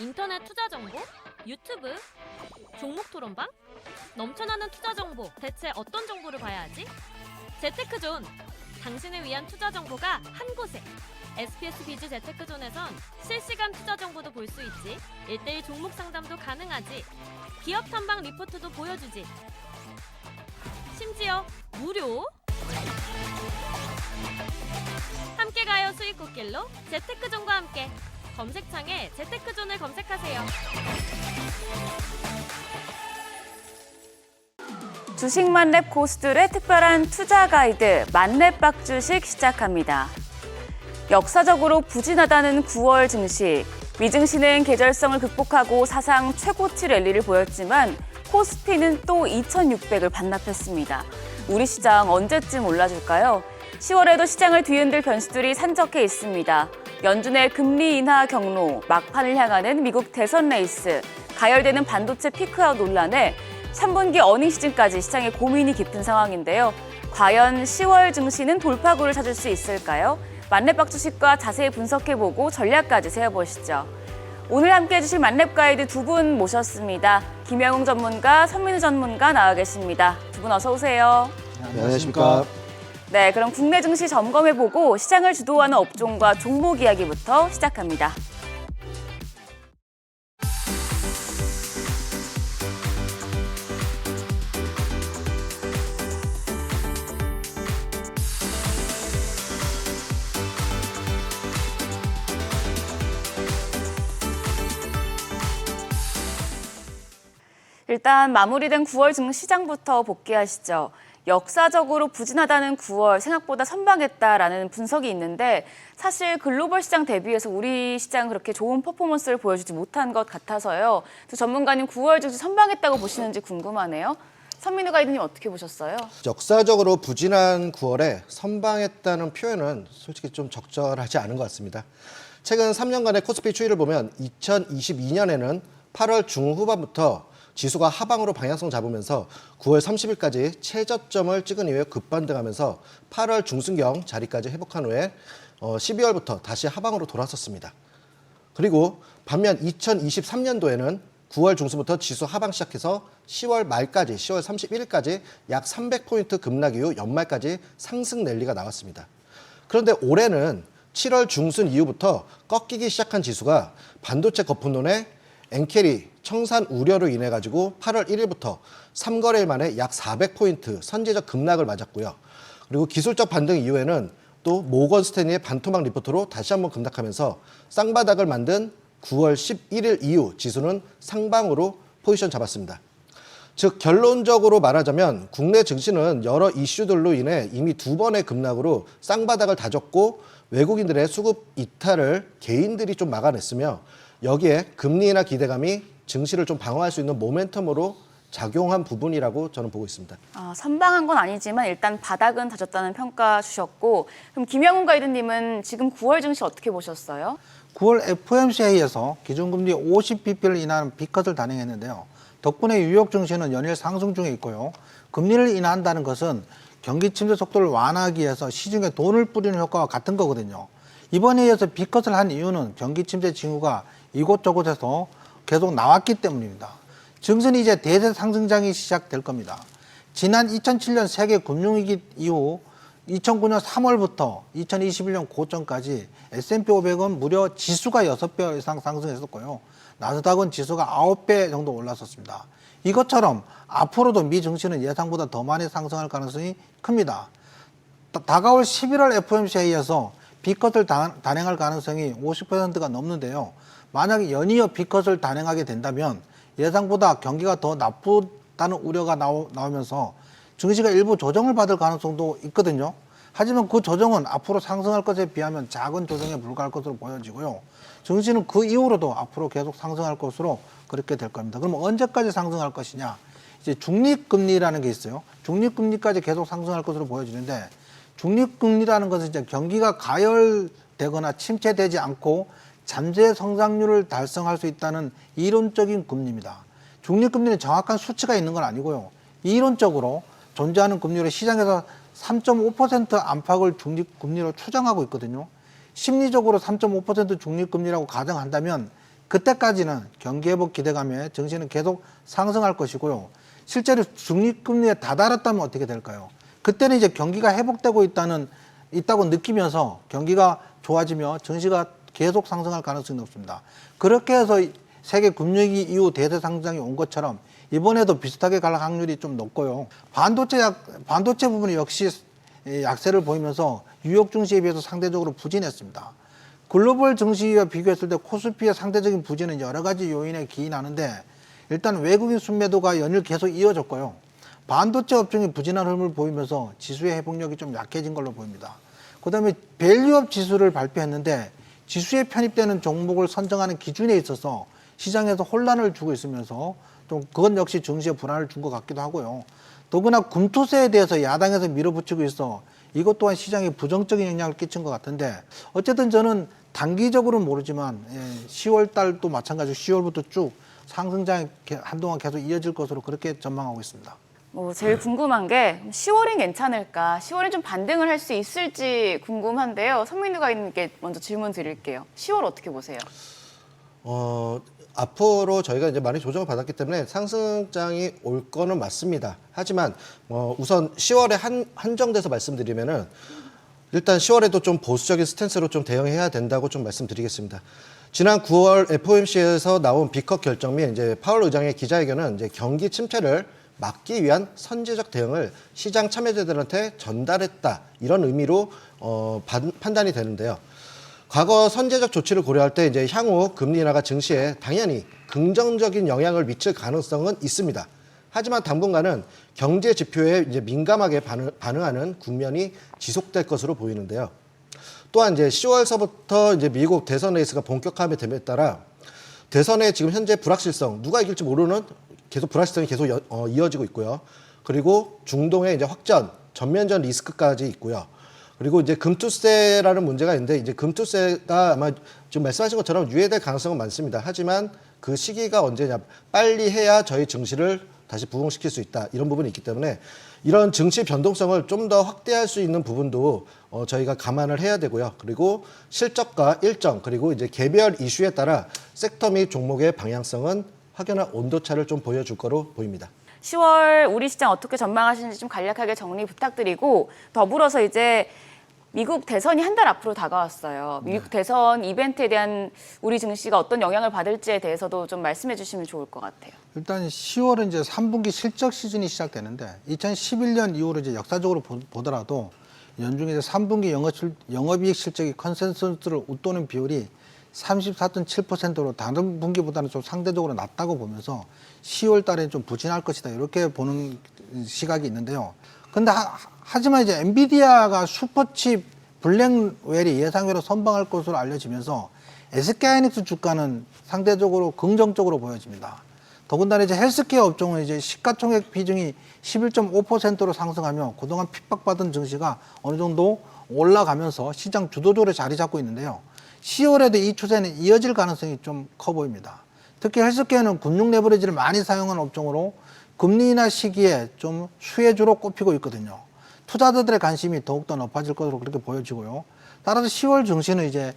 인터넷 투자 정보? 유튜브? 종목 토론방? 넘쳐나는 투자 정보, 대체 어떤 정보를 봐야 하지? 재테크존! 당신을 위한 투자 정보가 한 곳에! SPS 비즈 재테크존에선 실시간 투자 정보도 볼 수 있지, 1:1 종목 상담도 가능하지, 기업 탐방 리포트도 보여주지, 심지어 무료! 함께 가요 수익 꽃길로 재테크존과 함께! 검색창에 재테크존을 검색하세요. 주식 만렙 고수들의 특별한 투자 가이드 만렙 박주식 시작합니다. 역사적으로 부진하다는 9월 증시. 미증시는 계절성을 극복하고 사상 최고치 랠리를 보였지만 코스피는 또 2,600을 반납했습니다. 우리 시장 언제쯤 올라줄까요? 10월에도 시장을 뒤흔들 변수들이 산적해 있습니다. 연준의 금리 인하 경로, 막판을 향하는 미국 대선 레이스, 가열되는 반도체 피크아웃 논란에 3분기 어닝 시즌까지 시장에 고민이 깊은 상황인데요. 과연 10월 증시는 돌파구를 찾을 수 있을까요? 만렙 박주식과 자세히 분석해보고 전략까지 세워보시죠. 오늘 함께해 주실 만렙 가이드 두 분 모셨습니다. 김영웅 전문가, 선민우 전문가 나와 계십니다. 두 분 어서 오세요. 안녕하십니까. 네, 그럼 국내 증시 점검해보고 시장을 주도하는 업종과 종목 이야기부터 시작합니다. 일단 마무리된 9월 증시장부터 복귀하시죠. 역사적으로 부진하다는 9월 생각보다 선방했다라는 분석이 있는데 사실 글로벌 시장 대비해서 우리 시장 그렇게 좋은 퍼포먼스를 보여주지 못한 것 같아서요. 전문가님 9월 증시 선방했다고 보시는지 궁금하네요. 선민우 가이드님 어떻게 보셨어요? 역사적으로 부진한 9월에 선방했다는 표현은 솔직히 좀 적절하지 않은 것 같습니다. 최근 3년간의 코스피 추이를 보면 2022년에는 8월 중후반부터 지수가 하방으로 방향성 잡으면서 9월 30일까지 최저점을 찍은 이후에 급반등하면서 8월 중순경 자리까지 회복한 후에 12월부터 다시 하방으로 돌아섰습니다. 그리고 반면 2023년도에는 9월 중순부터 지수 하방 시작해서 10월 말까지, 10월 31일까지 약 300포인트 급락 이후 연말까지 상승 랠리가 나왔습니다. 그런데 올해는 7월 중순 이후부터 꺾이기 시작한 지수가 반도체 거품론에 엔캐리 청산 우려로 인해 가지고 8월 1일부터 3거래일 만에 약 400포인트 선제적 급락을 맞았고요. 그리고 기술적 반등 이후에는 또 모건 스탠리의 반토막 리포트로 다시 한번 급락하면서 쌍바닥을 만든 9월 11일 이후 지수는 상방으로 포지션 잡았습니다. 즉 결론적으로 말하자면 국내 증시는 여러 이슈들로 인해 이미 두 번의 급락으로 쌍바닥을 다졌고 외국인들의 수급 이탈을 개인들이 좀 막아냈으며 여기에 금리 인하 기대감이 증시를 좀 방어할 수 있는 모멘텀으로 작용한 부분이라고 저는 보고 있습니다. 선방한 건 아니지만 일단 바닥은 다졌다는 평가 주셨고 그럼 김영웅 가이드님은 지금 9월 증시 어떻게 보셨어요? 9월 FOMC에서 기준금리 50bp를 인하하는 B컷을 단행했는데요. 덕분에 뉴욕 증시는 연일 상승 중에 있고요. 금리를 인하한다는 것은 경기 침체 속도를 완화하기 위해서 시중에 돈을 뿌리는 효과와 같은 거거든요. 이번에 이어서 B컷을 한 이유는 경기 침체 징후가 이곳저곳에서 계속 나왔기 때문입니다. 증시는 이제 대세 상승장이 시작될 겁니다. 지난 2007년 세계 금융위기 이후 2009년 3월부터 2021년 고점까지 S&P 500은 무려 지수가 6배 이상 상승했었고요. 나스닥은 지수가 9배 정도 올랐었습니다. 이것처럼 앞으로도 미 증시는 예상보다 더 많이 상승할 가능성이 큽니다. 다가올 11월 FOMC에서 B컷을 단행할 가능성이 50%가 넘는데요. 만약에 연이어 B컷을 단행하게 된다면 예상보다 경기가 더 나쁘다는 우려가 나오면서 증시가 일부 조정을 받을 가능성도 있거든요. 하지만 그 조정은 앞으로 상승할 것에 비하면 작은 조정에 불과할 것으로 보여지고요. 증시는 그 이후로도 앞으로 계속 상승할 것으로 그렇게 될 겁니다. 그럼 언제까지 상승할 것이냐? 이제 중립금리라는 게 있어요. 중립금리까지 계속 상승할 것으로 보여지는데 중립금리라는 것은 이제 경기가 가열되거나 침체되지 않고 잠재 성장률을 달성할 수 있다는 이론적인 금리입니다. 중립금리는 정확한 수치가 있는 건 아니고요. 이론적으로 존재하는 금리를 시장에서 3.5% 안팎을 중립금리로 추정하고 있거든요. 심리적으로 3.5% 중립금리라고 가정한다면 그때까지는 경기 회복 기대감에 증시는 계속 상승할 것이고요. 실제로 중립금리에 다다랐다면 어떻게 될까요? 그때는 이제 경기가 회복되고 있다고 느끼면서 경기가 좋아지며 증시가 계속 상승할 가능성이 높습니다. 그렇게 해서 세계 금융위기 이후 대세 상장이 온 것처럼 이번에도 비슷하게 갈 확률이 좀 높고요. 반도체 부분이 역시 약세를 보이면서 뉴욕 증시에 비해서 상대적으로 부진했습니다. 글로벌 증시와 비교했을 때 코스피의 상대적인 부진은 여러 가지 요인에 기인하는데 일단 외국인 순매도가 연일 계속 이어졌고요. 반도체 업종이 부진한 흐름을 보이면서 지수의 회복력이 좀 약해진 걸로 보입니다. 그다음에 밸류업 지수를 발표했는데 지수에 편입되는 종목을 선정하는 기준에 있어서 시장에서 혼란을 주고 있으면서 좀 그건 역시 증시에 불안을 준 것 같기도 하고요. 더구나 금투세에 대해서 야당에서 밀어붙이고 있어 이것 또한 시장에 부정적인 영향을 끼친 것 같은데 어쨌든 저는 단기적으로는 모르지만 10월 달도 마찬가지로 10월부터 쭉 상승장이 한동안 계속 이어질 것으로 그렇게 전망하고 있습니다. 제일 궁금한 게 10월엔 괜찮을까? 10월엔 좀 반등을 할 수 있을지 궁금한데요. 선민우가 있는게 먼저 질문 드릴게요. 10월 어떻게 보세요? 앞으로 저희가 이제 많이 조정을 받았기 때문에 상승장이 올 거는 맞습니다. 하지만 우선 10월에 한정돼서 말씀드리면은 일단 10월에도 좀 보수적인 스탠스로 좀 대응해야 된다고 좀 말씀드리겠습니다. 지난 9월 FOMC에서 나온 B컷 결정 및 이제 파월 의장의 기자회견은 이제 경기 침체를 막기 위한 선제적 대응을 시장 참여자들한테 전달했다 이런 의미로 판단이 되는데요. 과거 선제적 조치를 고려할 때 이제 향후 금리 인하가 증시에 당연히 긍정적인 영향을 미칠 가능성은 있습니다. 하지만 당분간은 경제 지표에 이제 민감하게 반응하는 국면이 지속될 것으로 보이는데요. 또한 이제 10월서부터 이제 미국 대선 레이스가 본격화함에 됨에 따라 대선의 지금 현재 불확실성, 누가 이길지 모르는 계속 불확실성이 계속 이어지고 있고요. 그리고 중동의 이제 확전, 전면전 리스크까지 있고요. 그리고 이제 금투세라는 문제가 있는데 이제 금투세가 아마 지금 말씀하신 것처럼 유예될 가능성은 많습니다. 하지만 그 시기가 언제냐, 빨리 해야 저희 증시를 다시 부흥시킬 수 있다 이런 부분이 있기 때문에 이런 증시 변동성을 좀 더 확대할 수 있는 부분도 저희가 감안을 해야 되고요. 그리고 실적과 일정 그리고 이제 개별 이슈에 따라 섹터 및 종목의 방향성은 확연한 온도차를 좀 보여줄 거로 보입니다. 10월 우리 시장 어떻게 전망하시는지 좀 간략하게 정리 부탁드리고 더불어서 이제 미국 대선이 한 달 앞으로 다가왔어요. 미국 대선 이벤트에 대한 우리 증시가 어떤 영향을 받을지에 대해서도 좀 말씀해 주시면 좋을 것 같아요. 일단 10월은 이제 3분기 실적 시즌이 시작되는데 2011년 이후로 이제 역사적으로 보더라도 연중에 이제 3분기 영업이익 실적이 컨센서스를 웃도는 비율이 34.7%로 다른 분기보다는 좀 상대적으로 낮다고 보면서 10월 달에 좀 부진할 것이다 이렇게 보는 시각이 있는데요. 근데 하지만 이제 엔비디아가 슈퍼칩 블랙웰이 예상외로 선방할 것으로 알려지면서 SK하이닉스 주가는 상대적으로 긍정적으로 보여집니다. 더군다나 이제 헬스케어 업종은 이제 시가총액 비중이 11.5%로 상승하며 그동안 핍박받은 증시가 어느 정도 올라가면서 시장 주도적으로 자리 잡고 있는데요. 10월에도 이 추세는 이어질 가능성이 좀 커 보입니다. 특히 헬스케어는 금융 레버리지를 많이 사용하는 업종으로 금리 인하 시기에 좀 수혜주로 꼽히고 있거든요. 투자자들의 관심이 더욱더 높아질 것으로 그렇게 보여지고요. 따라서 10월 증시는 이제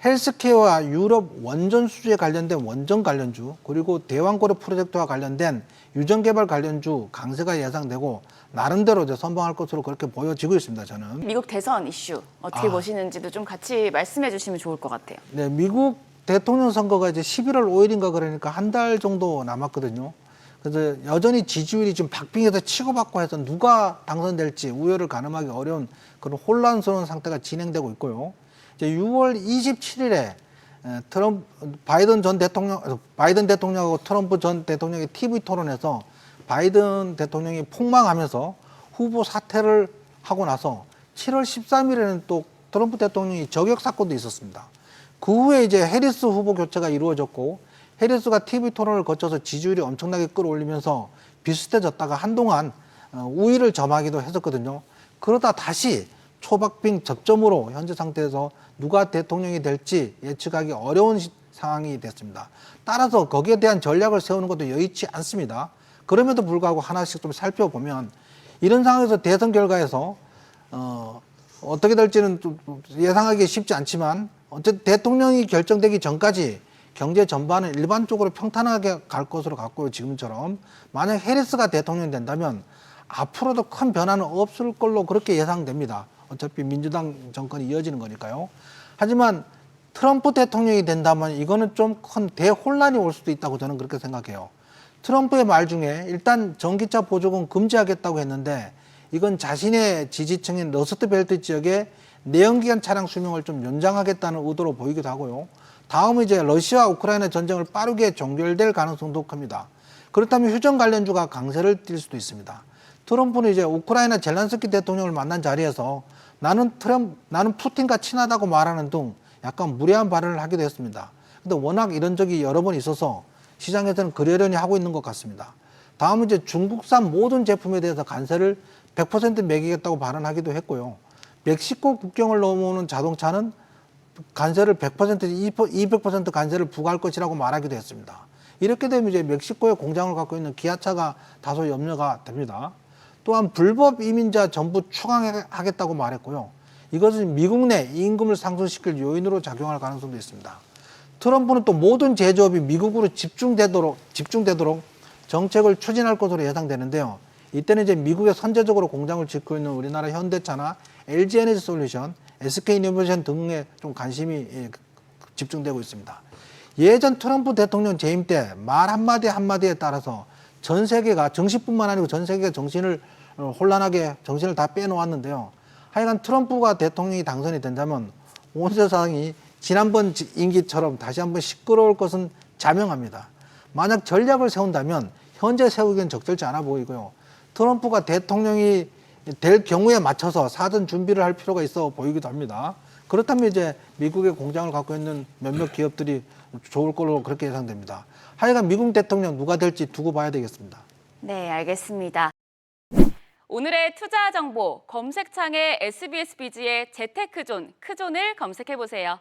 헬스케어와 유럽 원전 수주에 관련된 원전 관련주 그리고 대왕고려 프로젝트와 관련된 유전개발 관련주 강세가 예상되고 나름대로 이제 선방할 것으로 그렇게 보여지고 있습니다. 저는. 미국 대선 이슈 어떻게 보시는지도 좀 같이 말씀해 주시면 좋을 것 같아요. 네, 미국 대통령 선거가 이제 11월 5일인가 그러니까 한 달 정도 남았거든요. 그래서 여전히 지지율이 지금 박빙해서 치고받고 해서 누가 당선될지 우열을 가늠하기 어려운 그런 혼란스러운 상태가 진행되고 있고요. 이제 6월 27일에 바이든 대통령하고 트럼프 전 대통령의 TV 토론에서 바이든 대통령이 폭망하면서 후보 사퇴를 하고 나서 7월 13일에는 또 트럼프 대통령이 저격 사건도 있었습니다. 그 후에 이제 해리스 후보 교체가 이루어졌고 해리스가 TV 토론을 거쳐서 지지율이 엄청나게 끌어올리면서 비슷해졌다가 한동안 우위를 점하기도 했었거든요. 그러다 다시 초박빙 접점으로 현재 상태에서 누가 대통령이 될지 예측하기 어려운 상황이 됐습니다. 따라서 거기에 대한 전략을 세우는 것도 여의치 않습니다. 그럼에도 불구하고 하나씩 좀 살펴보면 이런 상황에서 대선 결과에서 어떻게 될지는 좀 예상하기 쉽지 않지만 어쨌든 대통령이 결정되기 전까지 경제 전반은 일반적으로 평탄하게 갈 것으로 같고요. 지금처럼 만약 해리스가 대통령이 된다면 앞으로도 큰 변화는 없을 걸로 그렇게 예상됩니다. 어차피 민주당 정권이 이어지는 거니까요. 하지만 트럼프 대통령이 된다면 이거는 좀 큰 대혼란이 올 수도 있다고 저는 그렇게 생각해요. 트럼프의 말 중에 일단 전기차 보조금 금지하겠다고 했는데 이건 자신의 지지층인 러스트벨트 지역에 내연기관 차량 수명을 좀 연장하겠다는 의도로 보이기도 하고요. 다음은 이제 러시아 우크라이나 전쟁을 빠르게 종결될 가능성도 큽니다. 그렇다면 휴전 관련주가 강세를 띨 수도 있습니다. 트럼프는 이제 우크라이나 젤란스키 대통령을 만난 자리에서 나는 푸틴과 친하다고 말하는 등 약간 무례한 발언을 하기도 했습니다. 근데 워낙 이런 적이 여러 번 있어서 시장에서는 그러려니 하고 있는 것 같습니다. 다음은 이제 중국산 모든 제품에 대해서 관세를 100% 매기겠다고 발언하기도 했고요. 멕시코 국경을 넘어오는 자동차는 관세를 100%, 200% 관세를 부과할 것이라고 말하기도 했습니다. 이렇게 되면 이제 멕시코에 공장을 갖고 있는 기아차가 다소 염려가 됩니다. 또한 불법 이민자 전부 추방하겠다고 말했고요. 이것은 미국 내 임금을 상승시킬 요인으로 작용할 가능성도 있습니다. 트럼프는 또 모든 제조업이 미국으로 집중되도록 정책을 추진할 것으로 예상되는데요. 이때는 이제 미국에 선제적으로 공장을 짓고 있는 우리나라 현대차나 LG에너지솔루션, SK이노베이션 등에 좀 관심이 집중되고 있습니다. 예전 트럼프 대통령 재임 때 말 한마디 한마디에 따라서 전 세계가 정신뿐만 아니고 전 세계가 정신을 다 빼놓았는데요. 하여간 트럼프가 대통령이 당선이 된다면 온 세상이 지난번 임기처럼 다시 한번 시끄러울 것은 자명합니다. 만약 전략을 세운다면 현재 세우기엔 적절치 않아 보이고요. 트럼프가 대통령이 될 경우에 맞춰서 사전 준비를 할 필요가 있어 보이기도 합니다. 그렇다면 이제 미국의 공장을 갖고 있는 몇몇 기업들이 좋을 걸로 그렇게 예상됩니다. 하여간 미국 대통령 누가 될지 두고 봐야 되겠습니다. 네, 알겠습니다. 오늘의 투자 정보 검색창에 SBS 비즈의 재테크존, 크존을 검색해 보세요.